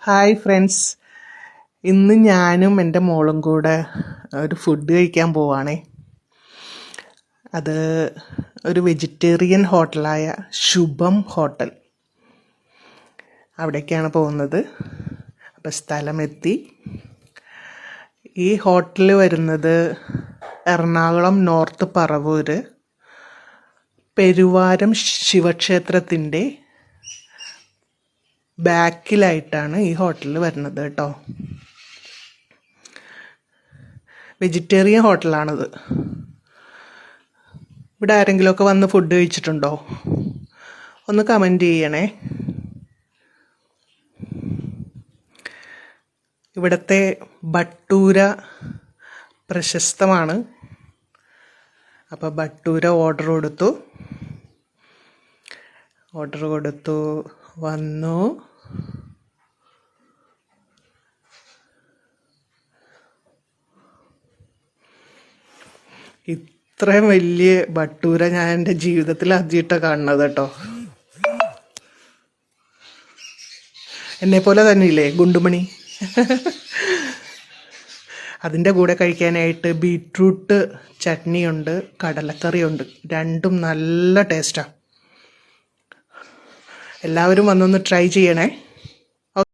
Hi friends, ഇന്ന് ഞാനും എൻ്റെ മോളും കൂടെ ഒരു ഫുഡ് കഴിക്കാൻ പോവാണേ. അത് ഒരു വെജിറ്റേറിയൻ ഹോട്ടലായ ശുഭം ഹോട്ടൽ, അവിടേക്കാണ് പോകുന്നത്. അപ്പോൾ സ്ഥലമെത്തി. ഈ ഹോട്ടൽ വരുന്നത് എറണാകുളം നോർത്ത് പറവൂർ പെരുവാരം ശിവക്ഷേത്രത്തിൻ്റെ ബാക്കിലായിട്ടാണ് ഈ ഹോട്ടലിൽ വരുന്നത് കേട്ടോ. വെജിറ്റേറിയൻ ഹോട്ടലാണിത്. ഇവിടെ ആരെങ്കിലുമൊക്കെ വന്ന് ഫുഡ് കഴിച്ചിട്ടുണ്ടോ? ഒന്ന് കമൻറ്റ് ചെയ്യണേ. ഇവിടുത്തെ ബട്ടൂര പ്രശസ്തമാണ്. അപ്പോൾ ബട്ടൂര ഓർഡർ കൊടുത്തു വന്നു. ഇത്രയും വലിയ ബട്ടൂര ഞാൻ എൻ്റെ ജീവിതത്തിൽ ആദ്യമായിട്ടാണ് കാണുന്നത് കേട്ടോ. എന്നെപ്പോലെ തന്നെ ഇല്ലേ ഗുണ്ടുമണി. അതിൻ്റെ കൂടെ കഴിക്കാനായിട്ട് ബീട്രൂട്ട് ചട്നിയുണ്ട്, കടലക്കറിയുണ്ട്. രണ്ടും നല്ല ടേസ്റ്റാണ്. എല്ലാവരും വന്നൊന്ന് ട്രൈ ചെയ്യണേ.